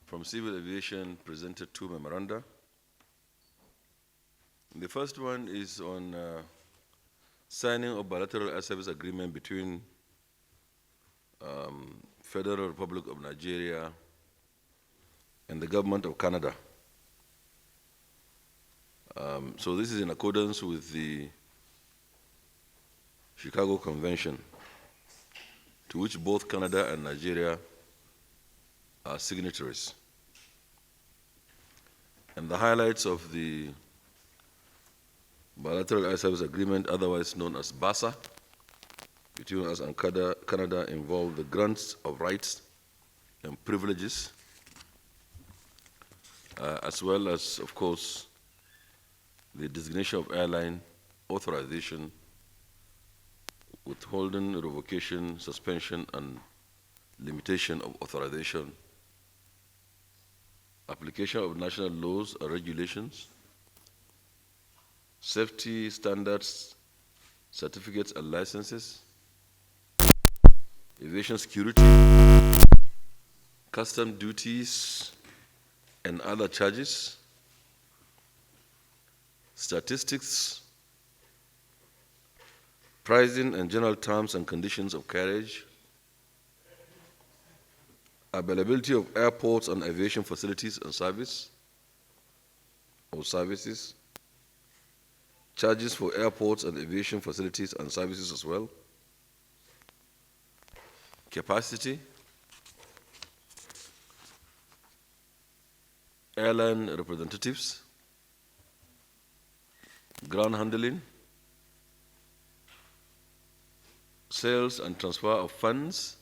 from Civil Aviation presented two memoranda. The first one is on signing of bilateral air service agreement between Federal Republic of Nigeria and the Government of Canada. So this is in accordance with the Chicago Convention, to which both Canada and Nigeria are signatories. And the highlights of the bilateral air service agreement, otherwise known as BASA, between us and Canada involve the grants of rights and privileges, as well as, of course, the designation of airline, authorization, withholding, revocation, suspension, and limitation of authorization, application of national laws and regulations, safety standards, certificates and licenses, aviation security, custom duties and other charges, statistics, pricing and general terms and conditions of carriage, availability of airports and aviation facilities and services, charges for airports and aviation facilities and services as well, capacity, airline representatives, ground handling, sales and transfer of funds,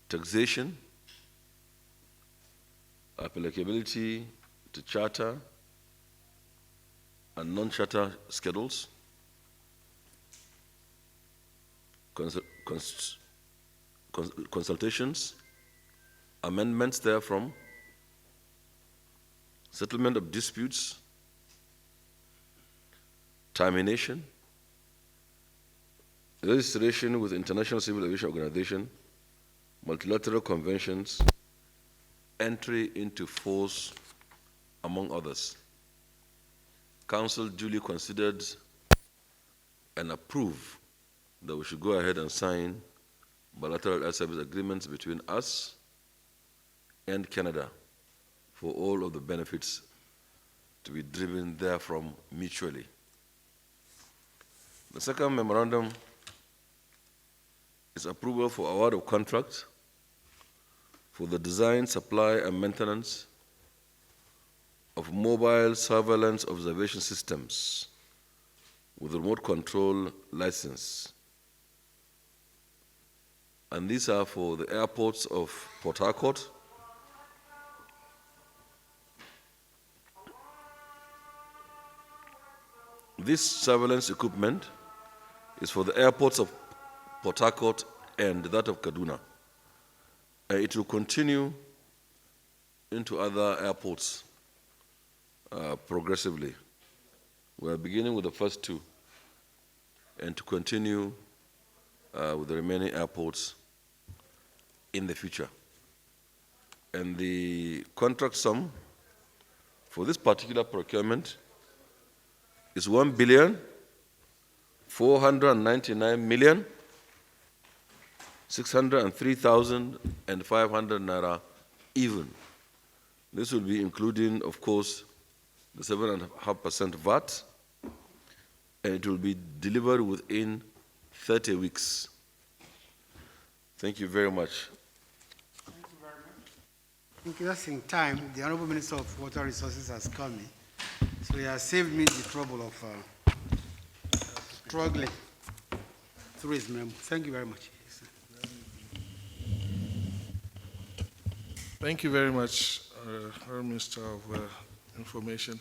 taxation, applicability to charter and non-charter schedules, consultations, amendments therefrom, settlement of disputes, termination, registration with International Civil Aviation Organization, multilateral conventions, entry into force, among others. Council duly considered and approved that we should go ahead and sign bilateral air service agreements between us and Canada for all of the benefits to be driven therefrom mutually. The second memorandum is approval for award of contract for the design, supply, and maintenance of mobile surveillance observation systems with remote control license. And these are for the airports of Port Harcourt, this surveillance equipment is for the airports of Port Harcourt and that of Kaduna. It will continue into other airports progressively. We are beginning with the first two and to continue with the remaining airports in the future. And the contract sum for this particular procurement is 1,499,603,500 naira even. This will be including, of course, the 7.5% VAT, and it will be delivered within 30 weeks. Thank you very much. Thank you very much. Thank you. Just in time, the Honorable Minister of Water Resources has come in, so he has saved me the trouble of struggling through his memo. Thank you very much. Thank you very much, Minister of Information.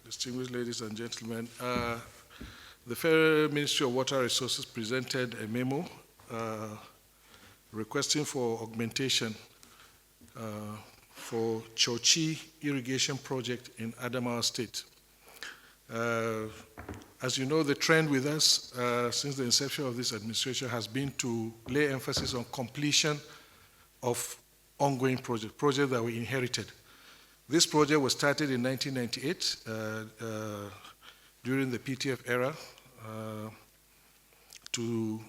Distinguished ladies and gentlemen, the Federal Ministry of Water Resources presented a memo requesting for augmentation for Chochi irrigation project in Adamawa State. As you know, the trend with us since the inception of this administration has been to lay emphasis on completion of ongoing project that we inherited. This project was started in 1998 during the PTF era to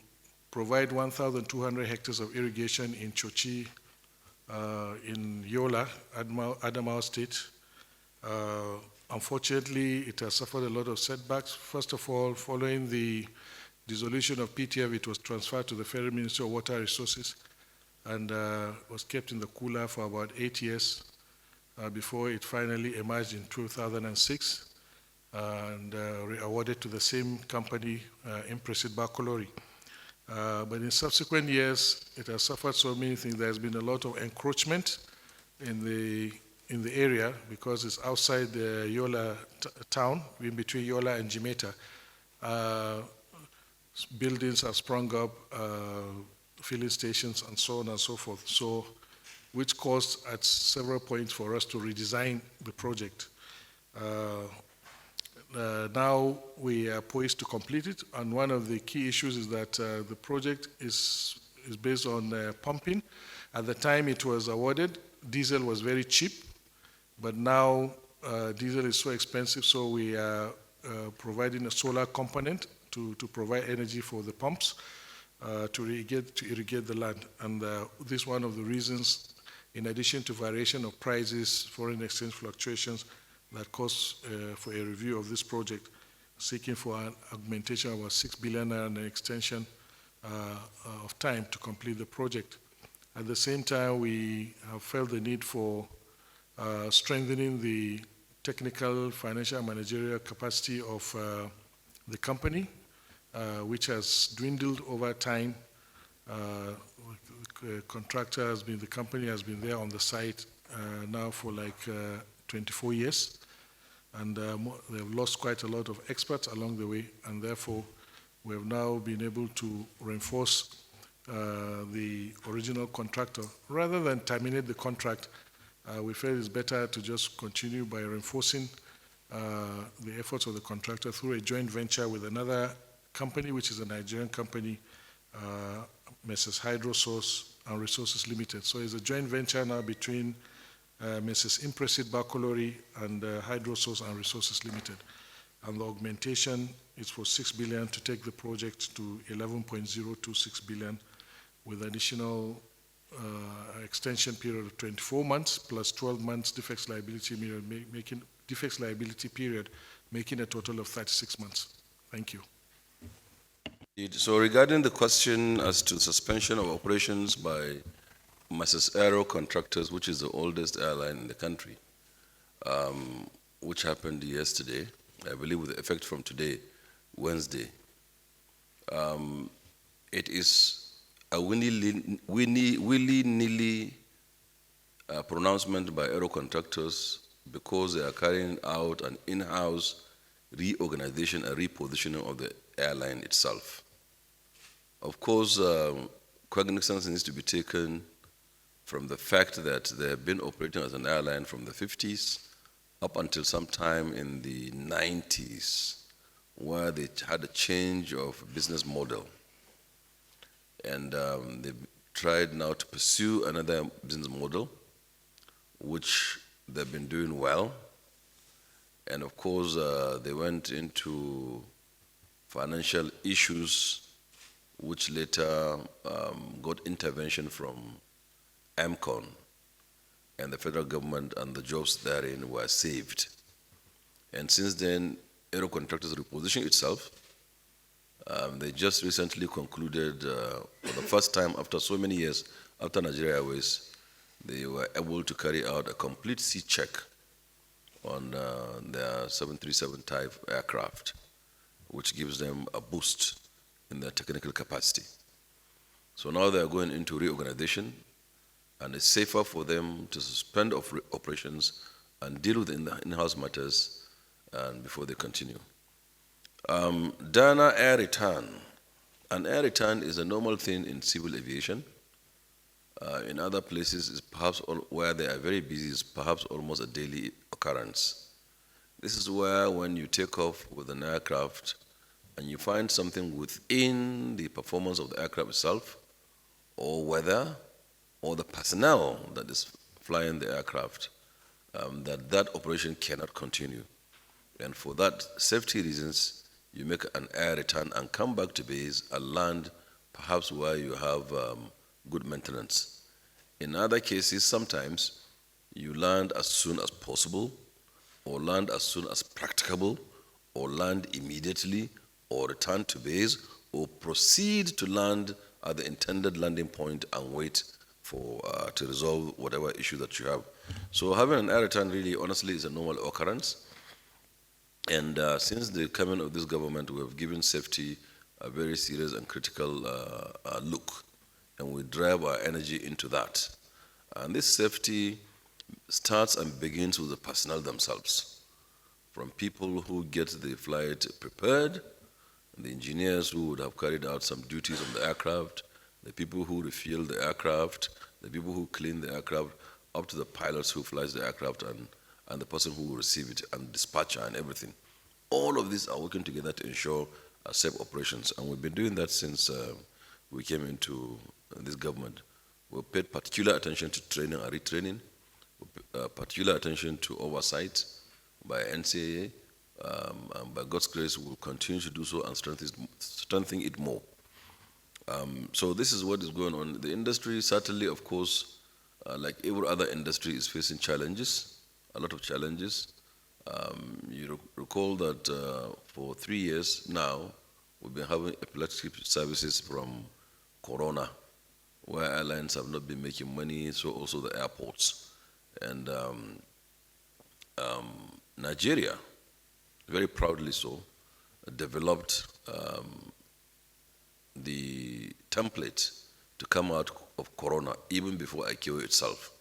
provide 1,200 hectares of irrigation in Chochi, in Yola, Adamawa State. Unfortunately, it has suffered a lot of setbacks. First of all, following the dissolution of PTF, it was transferred to the Federal Ministry of Water Resources and was kept in the cooler for about 8 years before it finally emerged in 2006 and awarded to the same company, Impressive Bacolori. But in subsequent years, it has suffered so many things. There's been a lot of encroachment in the area because it's outside the Yola town, in between Yola and Jimeta. Buildings have sprung up, filling stations, and so on and so forth. So, which caused at several points for us to redesign the project. Now we are poised to complete it, and one of the key issues is that the project is based on pumping. At the time it was awarded, diesel was very cheap, but now diesel is so expensive, so we are providing a solar component to provide energy for the pumps to irrigate the land. And this is one of the reasons, in addition to variation of prices, foreign exchange fluctuations, that calls for a review of this project, seeking for an augmentation of about 6 billion and an extension of time to complete the project. At the same time, we have felt the need for strengthening the technical, financial, and managerial capacity of the company, which has dwindled over time. The company has been there on the site now for like 24 years, and they've lost quite a lot of experts along the way, and therefore we have now been able to reinforce the original contractor. Rather than terminate the contract, we felt it's better to just continue by reinforcing the efforts of the contractor through a joint venture with another company, which is a Nigerian company, Mrs. HydroSource and Resources Limited. So it's a joint venture now between Mrs. Impressive Bacolori and HydroSource and Resources Limited. And the augmentation is for 6 billion to take the project to 11.026 billion with additional extension period of 24 months plus 12 months defects liability period, making a total of 36 months. Thank you. So regarding the question as to suspension of operations by Mrs. Aero Contractors, which is the oldest airline in the country, which happened yesterday, I believe with effect from today, Wednesday, it is a willy-nilly pronouncement by Aero Contractors because they are carrying out an in-house reorganization and repositioning of the airline itself. Of course, cognizance needs to be taken from the fact that they have been operating as an airline from the 50s up until sometime in the 90s, where they had a change of business model. And they've tried now to pursue another business model, which they've been doing well. And of course, they went into financial issues, which later got intervention from AMCON, and the federal government and the jobs therein were saved. And since then, Aero Contractors repositioned itself. They just recently concluded, for the first time after so many years, after Nigeria Airways, they were able to carry out a complete sea check on their 737 type aircraft, which gives them a boost in their technical capacity. So now they are going into reorganization, and it's safer for them to suspend operations and deal with in-house matters before they continue. Dana air return. An air return is a normal thing in civil aviation. In other places, it's perhaps where they are very busy, it's perhaps almost a daily occurrence. This is where when you take off with an aircraft and you find something within the performance of the aircraft itself, or weather, or the personnel that is flying the aircraft, that operation cannot continue. And for that safety reasons, you make an air return and come back to base and land perhaps where you have good maintenance. In other cases, sometimes you land as soon as possible, or land as soon as practicable, or land immediately, or return to base, or proceed to land at the intended landing point and wait for to resolve whatever issue that you have. So having an air return really, honestly, is a normal occurrence. And since the coming of this government, we have given safety a very serious and critical look, and we drive our energy into that. And this safety starts and begins with the personnel themselves, from people who get the flight prepared, the engineers who would have carried out some duties on the aircraft, the people who refuel the aircraft, the people who clean the aircraft, up to the pilots who flies the aircraft and the person who will receive it, and dispatcher and everything. All of these are working together to ensure safe operations, and we've been doing that since we came into this government. We've paid particular attention to training and retraining, particular attention to oversight by NCAA, and by God's grace, we'll continue to do so and strengthen it more. So this is what is going on. The industry, certainly, of course, like every other industry, is facing challenges, a lot of challenges. You recall that for 3 years now, we've been having epileptic services from Corona, where airlines have not been making money, so also the airports. And Nigeria, very proudly so, developed the template to come out of Corona even before ICAO itself.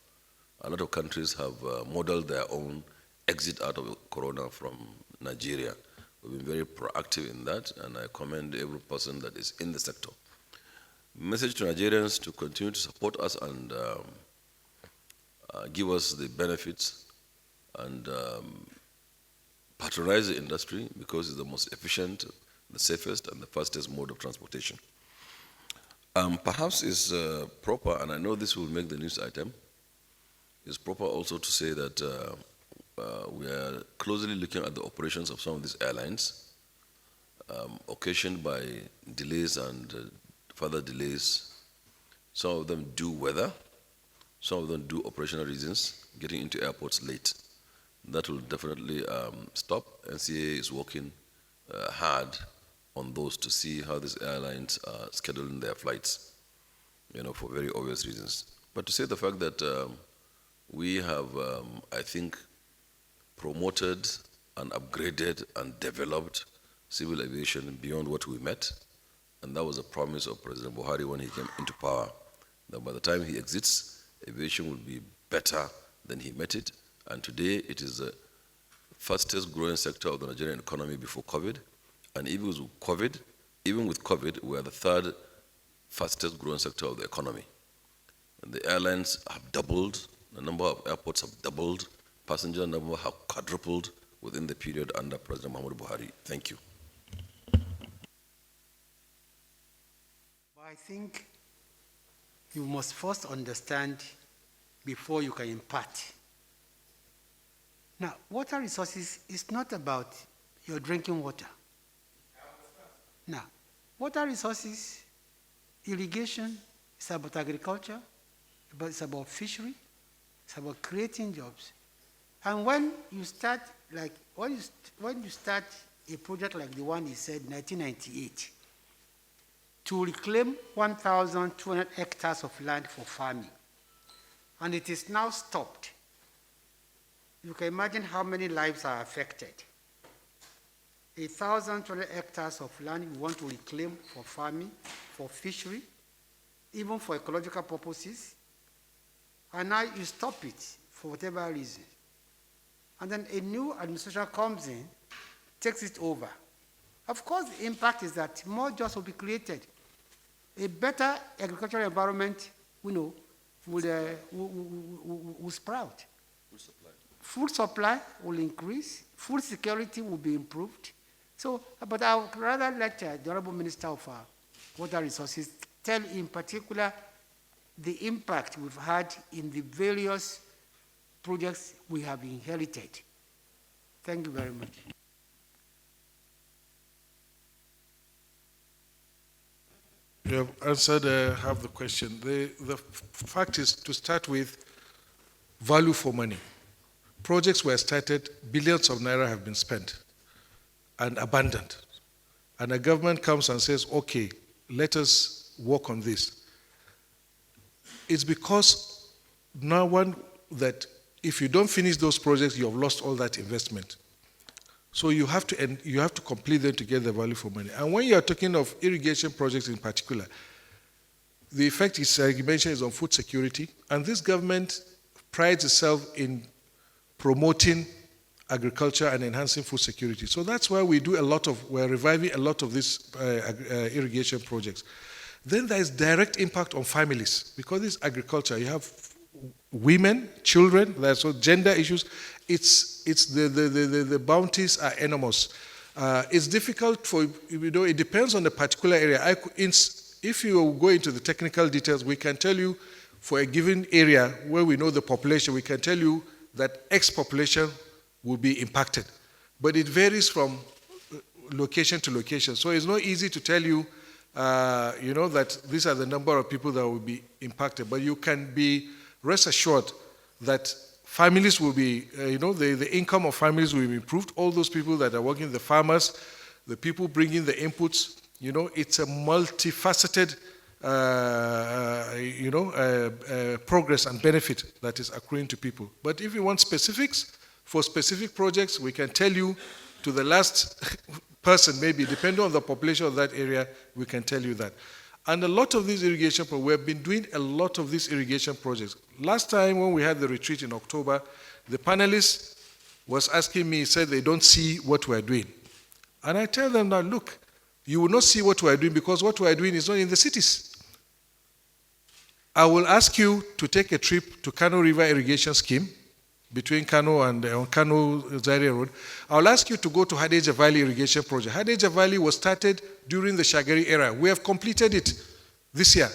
A lot of countries have modeled their own exit out of Corona from Nigeria. We've been very proactive in that, and I commend every person that is in the sector. Message to Nigerians to continue to support us and give us the benefits and patronize the industry, because it's the most efficient, the safest, and the fastest mode of transportation. Perhaps it's proper, and I know this will make the news item, it's proper also to say that we are closely looking at the operations of some of these airlines, occasioned by delays and further delays. Some of them do weather, some of them do operational reasons, getting into airports late. That will definitely stop. NCAA is working hard on those to see how these airlines are scheduling their flights, for very obvious reasons. But to say the fact that we have, I think, promoted and upgraded and developed civil aviation beyond what we met, and that was a promise of President Buhari when he came into power, that by the time he exits, aviation will be better than he met it. And today, it is the fastest growing sector of the Nigerian economy before COVID. And even with COVID, we are the third fastest growing sector of the economy. And the airlines have doubled, the number of airports have doubled, passenger number have quadrupled within the period under President Muhammad Buhari. Thank you. I think you must first understand before you can impart. Now, water resources is not about your drinking water. Now, water resources, irrigation, it's about agriculture, but it's about fishery, it's about creating jobs. And when you start, when you start a project like the one he said, 1998, to reclaim 1,200 hectares of land for farming, and it is now stopped, you can imagine how many lives are affected. 1,200 hectares of land you want to reclaim for farming, for fishery, even for ecological purposes, and now you stop it for whatever reason. And then a new administration comes in, takes it over. Of course, the impact is that more jobs will be created. A better agricultural environment, will sprout. Food supply will increase. Food security will be improved. So, but I would rather let the Honorable Minister of Water Resources tell in particular the impact we've had in the various projects we have inherited. Thank you very much. You have answered half the question. The fact is, to start with, value for money. Projects were started, billions of naira have been spent and abandoned. And the government comes and says, okay, let us work on this. It's because now one that if you don't finish those projects, you have lost all that investment. So you have to complete them to get the value for money. And when you are talking of irrigation projects in particular, the effect is, like you mentioned, is on food security. And this government prides itself in promoting agriculture and enhancing food security. So that's why we're reviving a lot of these irrigation projects. Then there is direct impact on families. Because it's agriculture, you have women, children, there's so gender issues. The bounties are enormous. It's difficult for, it depends on the particular area. If you go into the technical details, we can tell you for a given area where we know the population, we can tell you that X population will be impacted. But it varies from location to location. So it's not easy to tell you, that these are the number of people that will be impacted. But you can be rest assured that families will be, the income of families will be improved. All those people that are working, the farmers, the people bringing the inputs, it's a multifaceted, progress and benefit that is accruing to people. But if you want specifics, for specific projects, we can tell you to the last person, maybe, depending on the population of that area, we can tell you that. And a lot of these irrigation projects, we have been doing a lot of these irrigation projects. Last time when we had the retreat in October, the panelists was asking me, said they don't see what we're doing. And I tell them now, look, you will not see what we're doing because what we're doing is not in the cities. I will ask you to take a trip to Kano River Irrigation Scheme between Kano and on Kano Zaria Road. I'll ask you to go to Hadeja Valley Irrigation Project. Hadeja Valley was started during the Shagari era. We have completed it this year.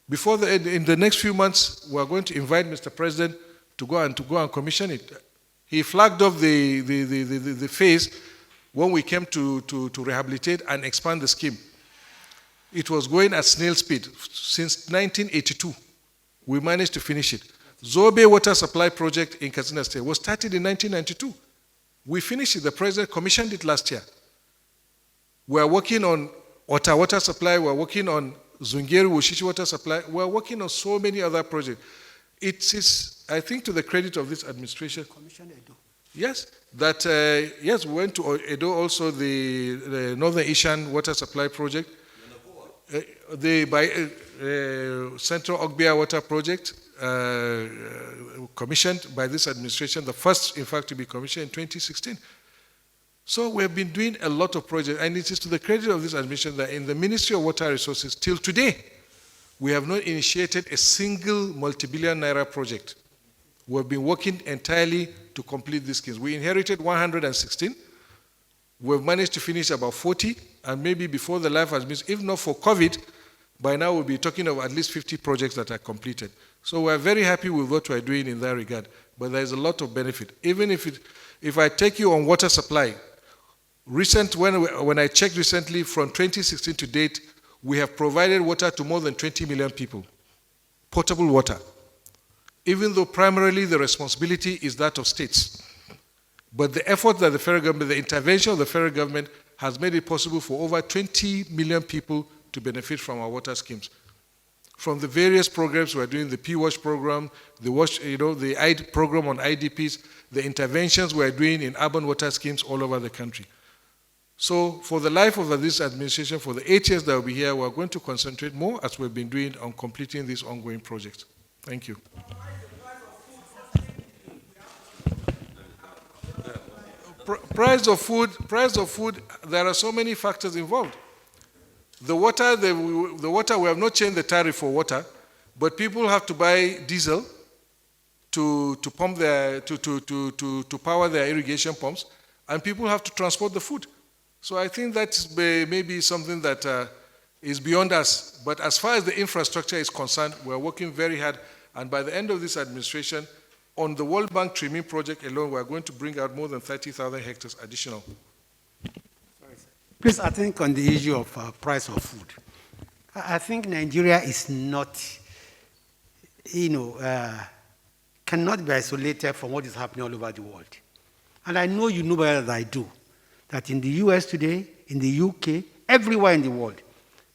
In the next few months, we are going to invite Mr. President to go and commission it. He flagged off the phase when we came to rehabilitate and expand the scheme. It was going at snail speed since 1982. We managed to finish it. Zobe Water Supply Project in Katsina State was started in 1992. We finished it. The President commissioned it last year. We are working on water supply. We are working on Zungeru Wushishi Water Supply. We are working on so many other projects. It is, I think, to the credit of this administration. Commissioner Edo. Yes, yes, we went to Edo also, the Northern Asian Water Supply Project, Central Ogbia Water Project, commissioned by this administration, the first, in fact, to be commissioned in 2016. So we have been doing a lot of projects, and it is to the credit of this administration that in the Ministry of Water Resources, till today, we have not initiated a single multi-billion naira project. We have been working entirely to complete these schemes. We inherited 116. We have managed to finish about 40, and maybe before the life has been, if not for COVID, by now we'll be talking of at least 50 projects that are completed. So we're very happy with what we're doing in that regard, but there's a lot of benefit. Even if I take you on water supply, when I checked recently, from 2016 to date, we have provided water to more than 20 million people, potable water, even though primarily the responsibility is that of states. But the effort that the federal government, the intervention of the federal government has made it possible for over 20 million people to benefit from our water schemes. From the various programs we're doing, the P-Wash program, the program on IDPs, the interventions we're doing in urban water schemes all over the country. So for the life of this administration, for the 8 years that will be here, we're going to concentrate more, as we've been doing, on completing these ongoing projects. Thank you. Price of food, there are so many factors involved. The water, we have not changed the tariff for water, but people have to buy diesel to pump to power their irrigation pumps, and people have to transport the food. So I think that's maybe something that is beyond us. But as far as the infrastructure is concerned, we're working very hard. And by the end of this administration, on the World Bank trimming project alone, we're going to bring out more than 30,000 hectares additional. Please, I think on the issue of price of food, I think Nigeria is not, cannot be isolated from what is happening all over the world. And I know you know better than I do, that in the US today, in the UK, everywhere in the world,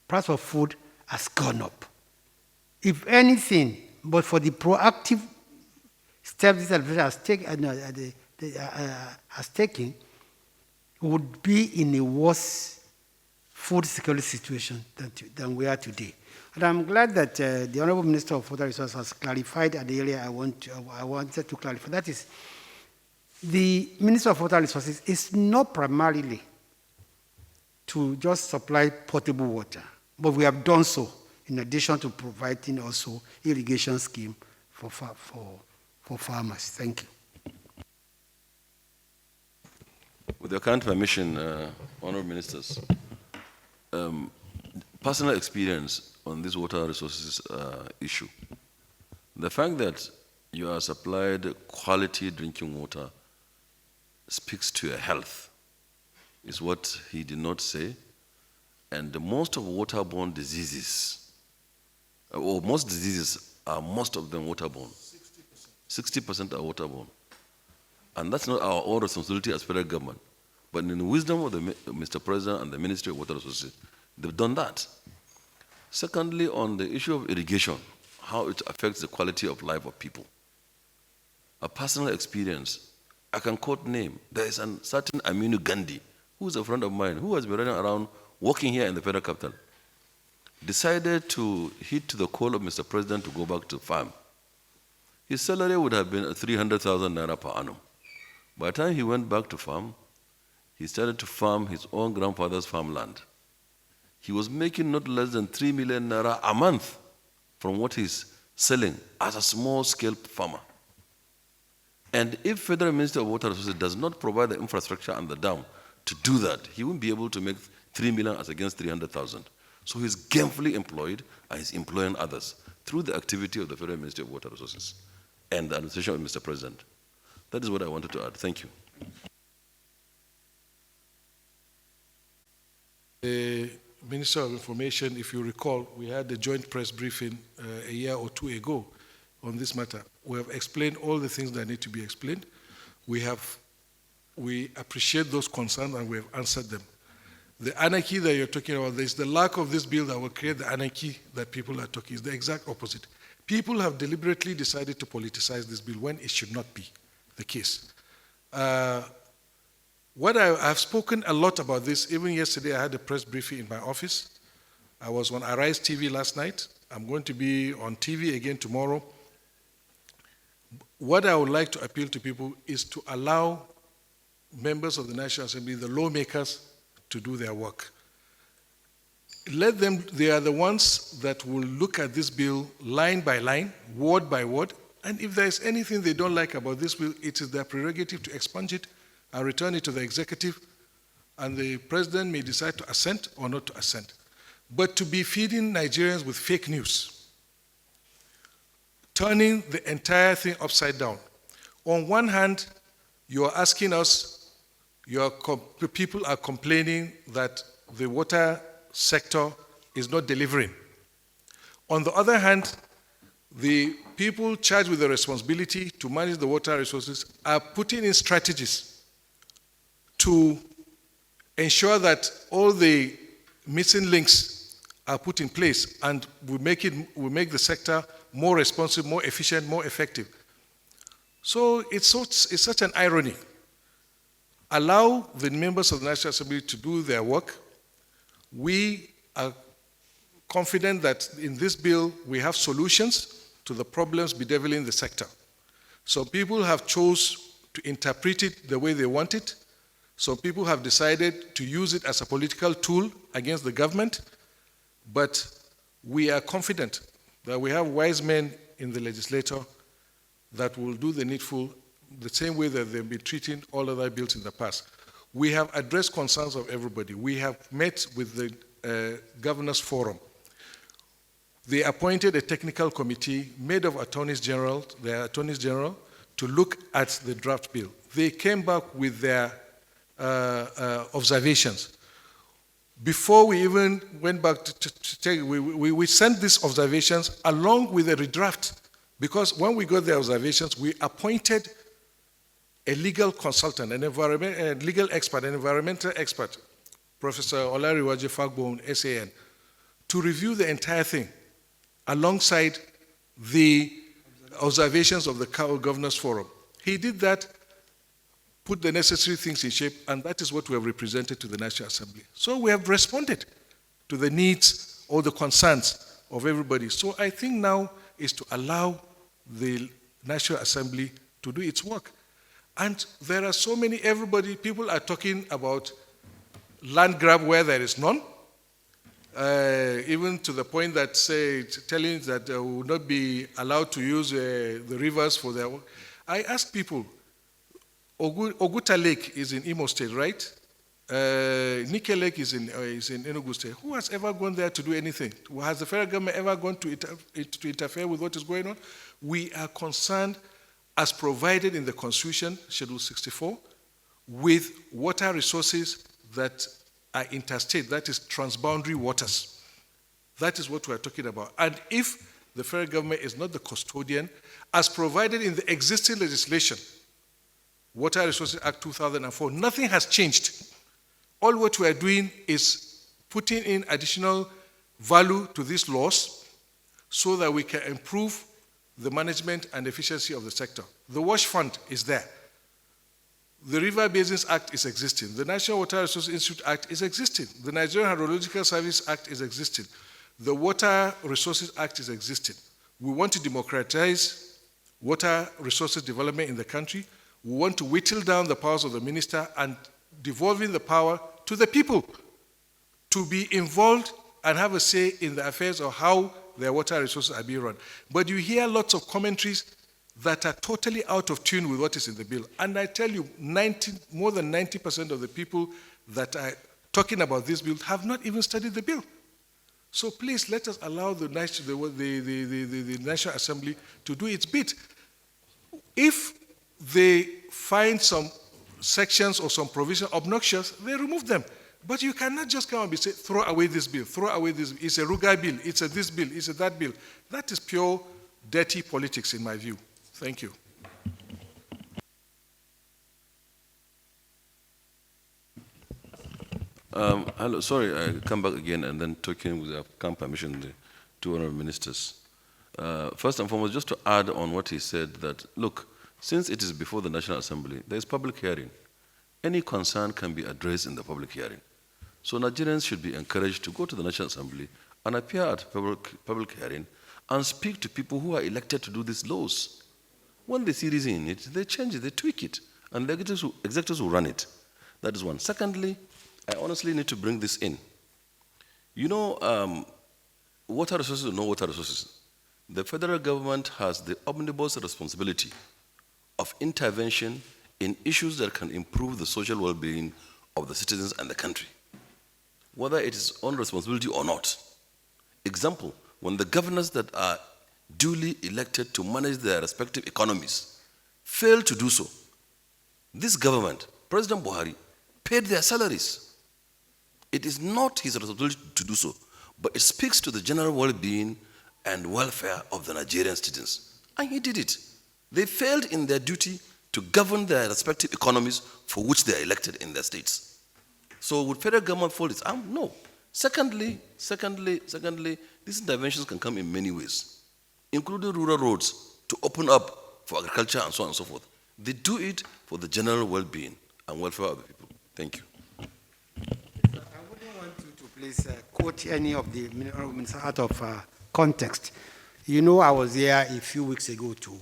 price of food has gone up. If anything, but for the proactive steps this administration has taken, would be in a worse food security situation than we are today. And I'm glad that the Honorable Minister of Water Resources has clarified at the area I wanted to clarify. That is, the Minister of Water Resources is not primarily to just supply potable water, but we have done so in addition to providing also irrigation scheme for farmers. Thank you. With your kind permission, Honourable Ministers, personal experience on this water resources issue. The fact that you are supplied quality drinking water speaks to your health, is what he did not say. And most of waterborne diseases, or most diseases are most of them waterborne. 60% are waterborne. And that's not our own responsibility as federal government. But in the wisdom of Mr. President and the Ministry of Water Resources, they've done that. Secondly, on the issue of irrigation, how it affects the quality of life of people. A personal experience, I can quote name. There is a certain Aminu Gandhi, who is a friend of mine, who has been running around working here in the federal capital, decided to heed to the call of Mr. President to go back to farm. His salary would have been 300,000 naira per annum. By the time he went back to farm, he started to farm his own grandfather's farmland. He was making not less than 3 million naira a month from what he's selling as a small-scale farmer. And if Federal Ministry of Water Resources does not provide the infrastructure and the dam to do that, he won't be able to make 3 million as against 300,000. So he's gainfully employed and he's employing others through the activity of the Federal Ministry of Water Resources and the administration of Mr. President. That is what I wanted to add. Thank you. The Minister of Information, if you recall, we had a joint press briefing a year or two ago on this matter. We have explained all the things that need to be explained. We appreciate those concerns and we have answered them. The anarchy that you're talking about, there's the lack of this bill that will create the anarchy that people are talking. It's the exact opposite. People have deliberately decided to politicize this bill when it should not be the case. I've spoken a lot about this. Even yesterday, I had a press briefing in my office. I was on Arise TV last night. I'm going to be on TV again tomorrow. What I would like to appeal to people is to allow members of the National Assembly, the lawmakers, to do their work. Let them, they are the ones that will look at this bill line by line, word by word, and if there is anything they don't like about this bill, it is their prerogative to expunge it and return it to the executive, and the president may decide to assent or not to assent. But to be feeding Nigerians with fake news, turning the entire thing upside down. On one hand, you are asking us, people are complaining that the water sector is not delivering. On the other hand, the people charged with the responsibility to manage the water resources are putting in strategies to ensure that all the missing links are put in place and will make the sector more responsive, more efficient, more effective. So it's such an irony. Allow the members of the National Assembly to do their work. We are confident that in this bill we have solutions to the problems bedeviling the sector. So people have chose to interpret it the way they want it. So people have decided to use it as a political tool against the government. But we are confident that we have wise men in the legislature that will do the needful the same way that they've been treating all other bills in the past. We have addressed concerns of everybody. We have met with the Governors Forum. They appointed a technical committee made of attorneys general, to look at the draft bill. They came back with their observations. Before we even went back to take, we sent these observations along with a redraft, because when we got the observations, we appointed a legal consultant, a legal expert, an environmental expert, Professor Olariwaje Fagbon, SAN, to review the entire thing alongside the observations of the Governors Forum. He did that, put the necessary things in shape, and that is what we have represented to the National Assembly. So we have responded to the needs or the concerns of everybody. So I think now is to allow the National Assembly to do its work. And there are so many, people are talking about land grab where there is none, even to the point that telling that they will not be allowed to use the rivers for their work. I ask people, Oguta Lake is in Imo State, right? Nike Lake is in Enugu State. Who has ever gone there to do anything? Has the federal government ever gone to interfere with what is going on? We are concerned, as provided in the Constitution, Schedule 64, with water resources that are interstate, that is transboundary waters. That is what we are talking about. And if the federal government is not the custodian, as provided in the existing legislation, Water Resources Act 2004, nothing has changed. All what we are doing is putting in additional value to these laws so that we can improve the management and efficiency of the sector. The WASH Fund is there. The River Basins Act is existing. The National Water Resources Institute Act is existing. The Nigerian Hydrological Service Act is existing. The Water Resources Act is existing. We want to democratize water resources development in the country. We want to whittle down the powers of the minister and devolving the power to the people to be involved and have a say in the affairs of how their water resources are being run. But you hear lots of commentaries that are totally out of tune with what is in the bill. And I tell you, more than 90% of the people that are talking about this bill have not even studied the bill. So please let us allow the National Assembly to do its bit. If they find some sections or some provision obnoxious, they remove them. But you cannot just come and say, throw away this bill, throw away this bill. It's a Ruga bill, it's a this bill, it's a that bill. That is pure dirty politics in my view. Thank you. Hello, sorry, I come back again and then talking with our permission, the two honorable ministers. First and foremost, just to add on what he said, that look, since it is before the National Assembly, there is public hearing. Any concern can be addressed in the public hearing. So Nigerians should be encouraged to go to the National Assembly and appear at public hearing and speak to people who are elected to do these laws. When they see reason in it, they change it, they tweak it, and the executives will run it. That is one. Secondly, I honestly need to bring this in. You know, water resources or no water resources, the federal government has the omnibus responsibility of intervention in issues that can improve the social well-being of the citizens and the country, whether it is on responsibility or not. Example, when the governors that are duly elected to manage their respective economies fail to do so, this government, President Buhari, paid their salaries. It is not his responsibility to do so, but it speaks to the general well-being and welfare of the Nigerian citizens. And he did it. They failed in their duty to govern their respective economies for which they are elected in their states. So would federal government fold its arm? No. Secondly, these interventions can come in many ways, including rural roads to open up for agriculture and so on and so forth. They do it for the general well-being and welfare of the people. Thank you. I wouldn't want you to please quote any of the ministers out of context. You know, I was here a few weeks ago too,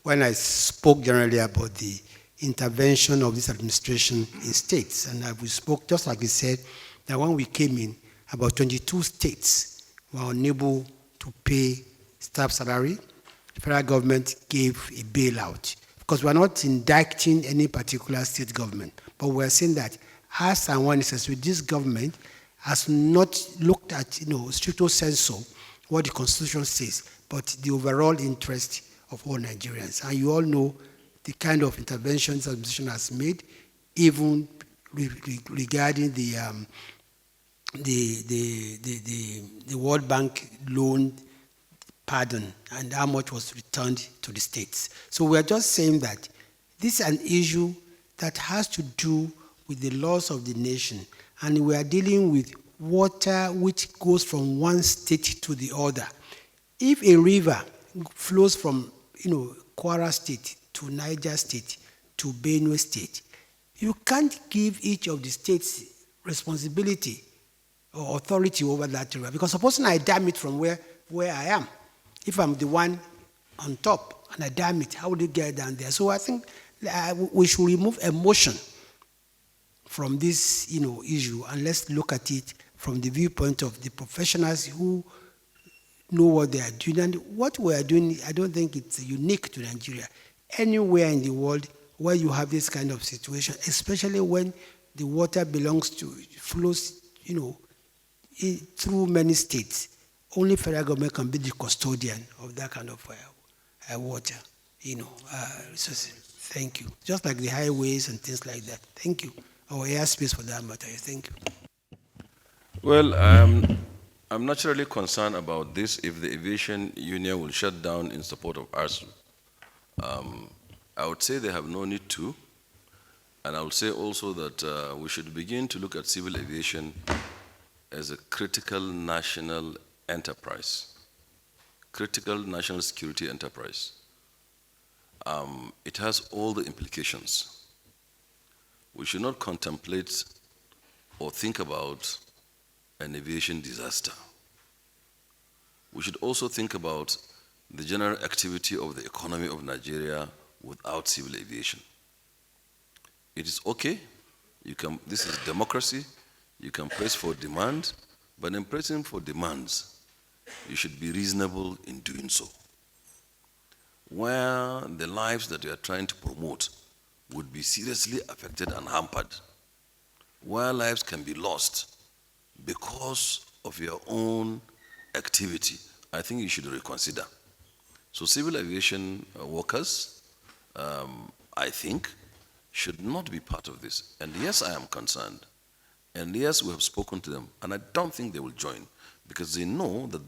when I spoke generally about the intervention of this administration in states. And we spoke, just like you said, that when we came in, about 22 states were unable to pay staff salary. The federal government gave a bailout. Because we're not indicting any particular state government, but we're saying that as and when necessary, this government has not looked at, stricto sensu, what the Constitution says, but the overall interest of all Nigerians. And you all know the kind of interventions the administration has made, even regarding the World Bank loan pardon and how much was returned to the states. So we are just saying that this is an issue that has to do with the laws of the nation, and we are dealing with water which goes from one state to the other. If a river flows from, Kwara State to Niger State to Benue State, you can't give each of the states responsibility or authority over that river, because supposing I dam it from where I am, if I'm the one on top and I dam it, how would it get down there? So I think we should remove emotion from this, issue, and let's look at it from the viewpoint of the professionals who know what they are doing. And what we are doing, I don't think it's unique to Nigeria. Anywhere in the world where you have this kind of situation, especially when the water flows, through many states, only federal government can be the custodian of that kind of water, resources. Thank you. Just like the highways and things like that. Thank you. Or airspace for that matter. Thank you. Well, I'm naturally concerned about this if the aviation union will shut down in support of ARSU. I would say they have no need to, and I would say also that we should begin to look at civil aviation as a critical national enterprise, critical national security enterprise. It has all the implications. We should not contemplate or think about an aviation disaster. We should also think about the general activity of the economy of Nigeria without civil aviation. It is okay. This is democracy. You can press for demand, but in pressing for demands, you should be reasonable in doing so. Where the lives that you are trying to promote would be seriously affected and hampered, where lives can be lost because of your own activity, I think you should reconsider. So civil aviation workers, I think, should not be part of this. And yes, I am concerned. And yes, we have spoken to them. And I don't think they will join, because they know that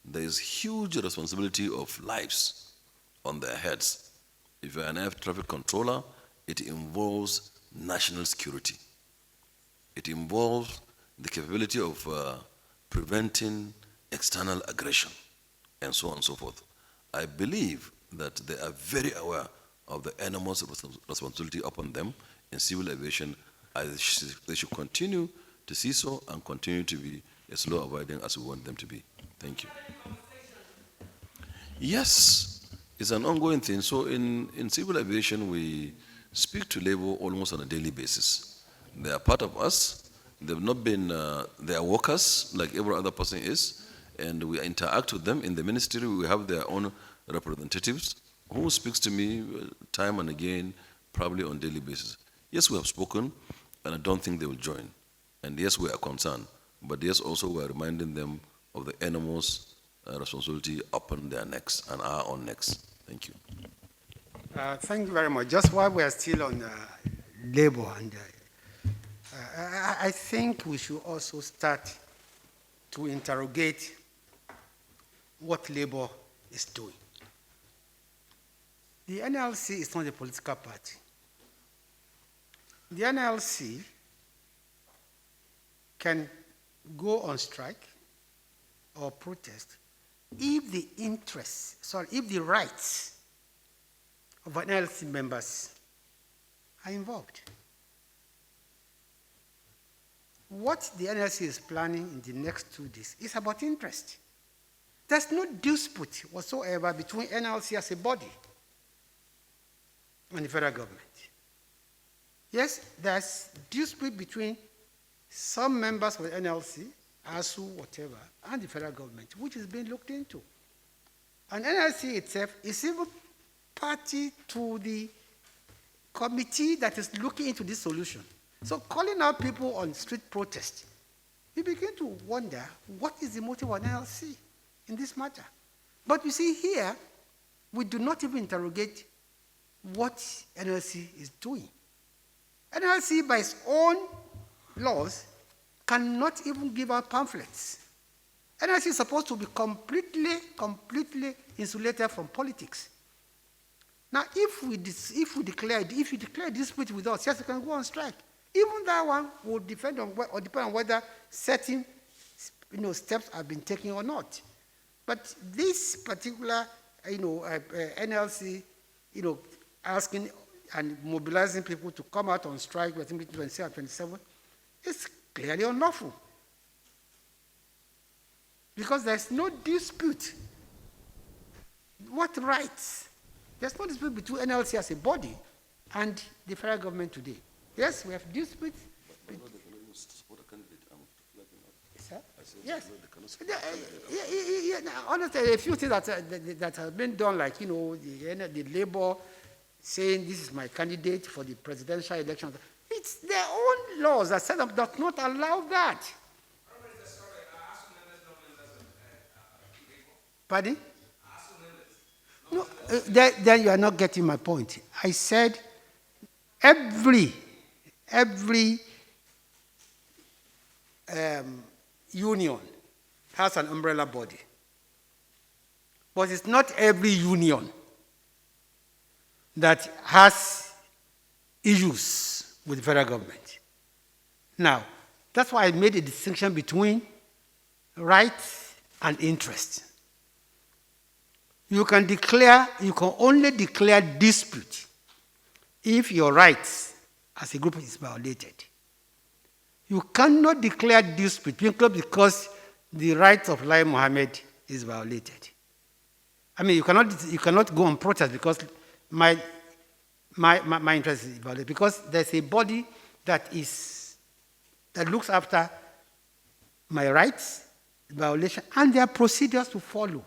there is huge responsibility of lives on their heads. If you're an air traffic controller, it involves national security. It involves the capability of preventing external aggression, and so on and so forth. I believe that they are very aware of the enormous responsibility upon them in civil aviation. They should continue to see so and continue to be as law-abiding as we want them to be. Thank you. Yes, it's an ongoing thing. So in civil aviation, we speak to labor almost on a daily basis. They are part of us. They've not been, they are workers like every other person is, and we interact with them. In the ministry, we have their own representatives who speaks to me time and again, probably on a daily basis. Yes, we have spoken, and I don't think they will join. And yes, we are concerned. But yes, also we are reminding them of the enormous responsibility upon their necks and our own necks. Thank you. Thank you very much. Just while we are still on labor, and I think we should also start to interrogate what labor is doing. The NLC is not a political party. The NLC can go on strike or protest if the if the rights of NLC members are involved. What the NLC is planning in the next 2 days is about interest. There's no dispute whatsoever between NLC as a body and the federal government. Yes, there's dispute between some members of the NLC, ASU, whatever, and the federal government, which is being looked into. And NLC itself is even party to the committee that is looking into this solution. So calling out people on street protest you begin to wonder, what is the motive of NLC in this matter? But you see here, we do not even interrogate what NLC is doing. NLC, by its own laws, cannot even give out pamphlets. NLC is supposed to be completely insulated from politics. Now, if you declare dispute with us, yes, we can go on strike. Even that one will depend on whether certain steps have been taken or not. But this particular NLC, asking and mobilizing people to come out on strike between 26 and 27 is clearly unlawful. Because there's no dispute. What rights? There's no dispute between NLC as a body and the federal government today. Yes, we have disputes. Yes. Honestly, a few things that have been done, like the labor saying this is my candidate for the presidential election. It's their own laws that set up does not allow that. Pardon? No, then you are not getting my point. I said every union has an umbrella body. But it's not every union that has issues with the federal government. Now, that's why I made a distinction between rights and interest. You can only declare dispute if your rights as a group is violated. You cannot declare dispute because the rights of Lai Mohammed is violated. I mean, you cannot go on protest because my interest is violated, because there's a body that looks after my rights, violation, and there are procedures to follow.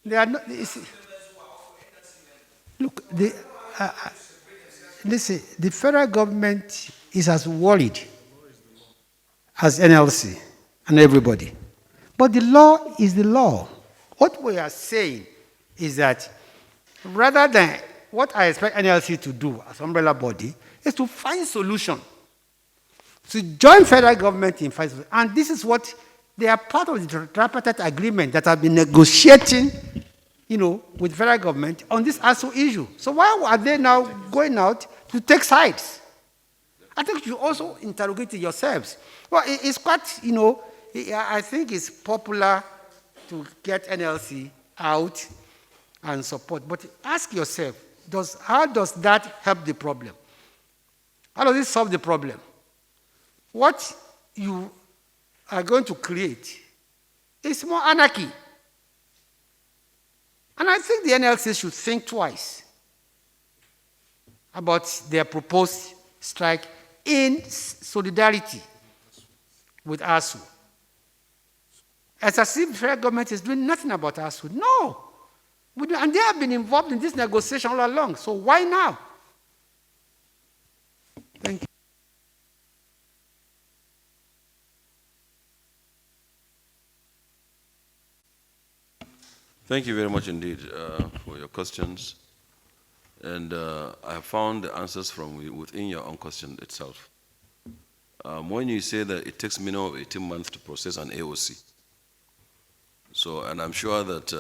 They are not. Look, listen. The federal government is as worried as NLC and everybody, but the law is the law. What we are saying is that rather than what I expect NLC to do as umbrella body is to find solution, to join federal government in fight, and this is what they are part of the tripartite agreement that have been negotiating, with federal government on this ASU issue. So why are they now going out to take sides? I think you also interrogate yourselves. Well, it's quite, I think it's popular to get NLC out and support. But ask yourself, how does that help the problem? How does it solve the problem? What you are going to create is more anarchy. And I think the NLC should think twice about their proposed strike in solidarity with ASU. As if the federal government is doing nothing about ASU. No. And they have been involved in this negotiation all along. So why now? Thank you. Thank you very much indeed for your questions. And I have found the answers from within your own question itself. When you say that it takes minimum of 18 months to process an AOC, and I'm sure that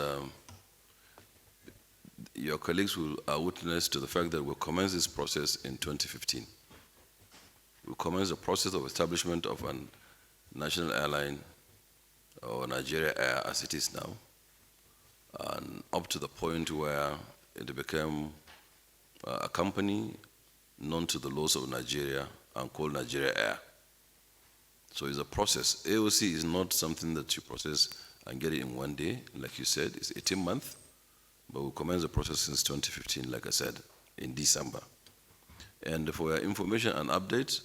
your colleagues are witness to the fact that we'll commence this process in 2015. We'll commence the process of establishment of a national airline, or Nigeria Air as it is now, and up to the point where it became a company known to the laws of Nigeria and called Nigeria Air. So it's a process. AOC is not something that you process and get it in one day. Like you said, it's 18 months, but we'll commence the process since 2015, like I said, in December. And for your information and update,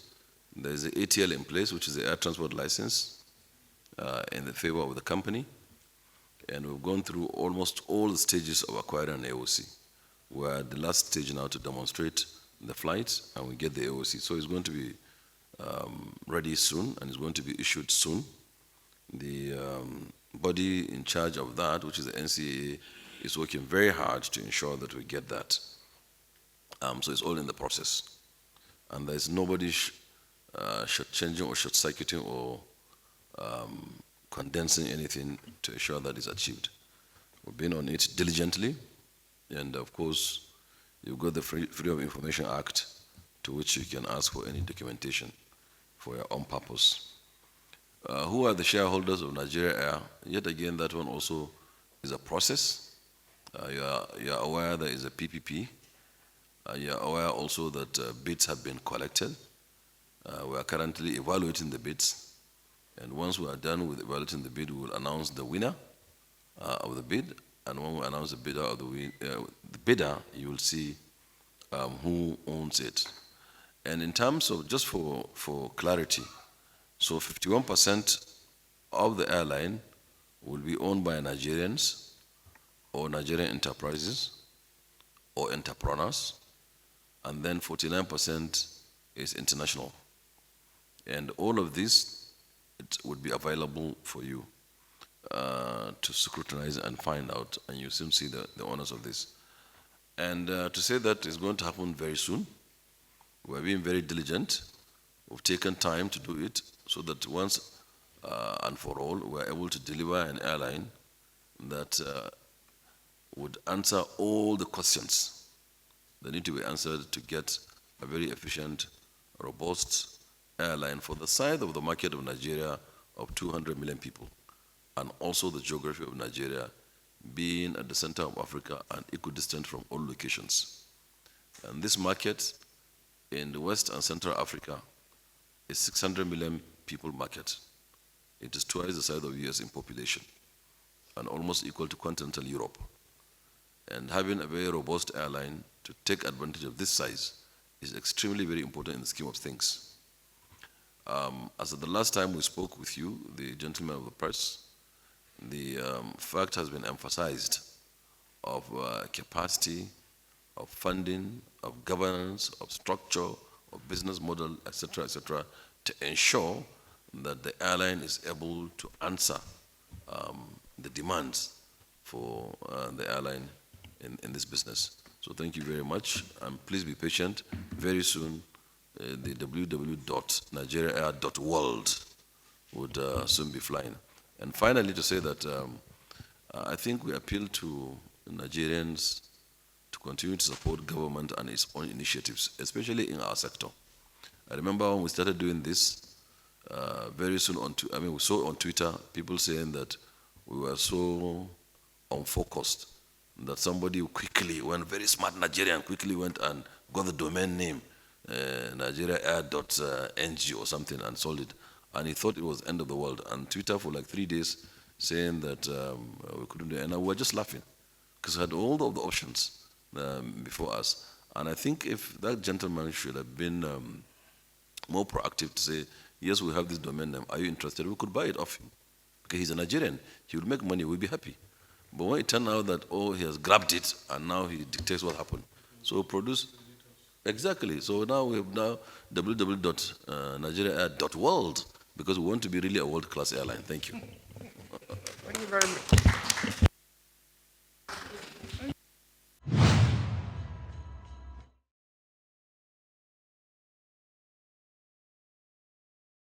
there's the ATL in place, which is the air transport license in the favor of the company. And we've gone through almost all the stages of acquiring an AOC. We're at the last stage now to demonstrate the flight, and we get the AOC. So it's going to be ready soon, and it's going to be issued soon. The body in charge of that, which is the NCAA, is working very hard to ensure that we get that. So it's all in the process. And there's nobody short-changing or short-circuiting or condensing anything to ensure that it's achieved. We've been on it diligently, and of course, you've got the Freedom of Information Act, to which you can ask for any documentation for your own purpose. Who are the shareholders of Nigeria Air? Yet again, that one also is a process. You are aware there is a PPP. You are aware also that bids have been collected. We are currently evaluating the bids. And once we are done with evaluating the bid, we will announce the winner of the bid. And when we announce the bidder of the bidder, you will see who owns it. And in terms of, just for clarity, so 51% of the airline will be owned by Nigerians or Nigerian enterprises or entrepreneurs, and then 49% is international. And all of this, it would be available for you to scrutinize and find out, and you soon see the owners of this. And to say that it's going to happen very soon, we're being very diligent. We've taken time to do it so that once and for all, we're able to deliver an airline that would answer all the questions that need to be answered to get a very efficient, robust airline for the size of the market of Nigeria of 200 million people, and also the geography of Nigeria being at the center of Africa and equidistant from all locations. And this market in the West and Central Africa is 600 million people market. It is twice the size of US in population and almost equal to continental Europe. And having a very robust airline to take advantage of this size is extremely very important in the scheme of things. As of the last time we spoke with you, the gentleman of the press, the fact has been emphasized of capacity, of funding, of governance, of structure, of business model, etc., to ensure that the airline is able to answer the demands for the airline in this business. So thank you very much, and please be patient. Very soon, the www.nigeriaair.world would soon be flying. And finally, to say that I think we appeal to Nigerians to continue to support government and its own initiatives, especially in our sector. I remember when we started doing this, very soon we saw on Twitter people saying that we were so unfocused that somebody quickly, one very smart Nigerian quickly went and got the domain name, nigeriaair.ng or something, and sold it. And he thought it was the end of the world. And Twitter for like 3 days saying that we couldn't do it. And we were just laughing because we had all of the options before us. And I think if that gentleman should have been more proactive to say, yes, we have this domain name, are you interested? We could buy it off him. Because he's a Nigerian. He will make money, we'll be happy. But when it turned out that, oh, he has grabbed it and now he dictates what happened. So produce, exactly. So now we have www.nigeriaair.world because we want to be really a world-class airline. Thank you. Thank you very much.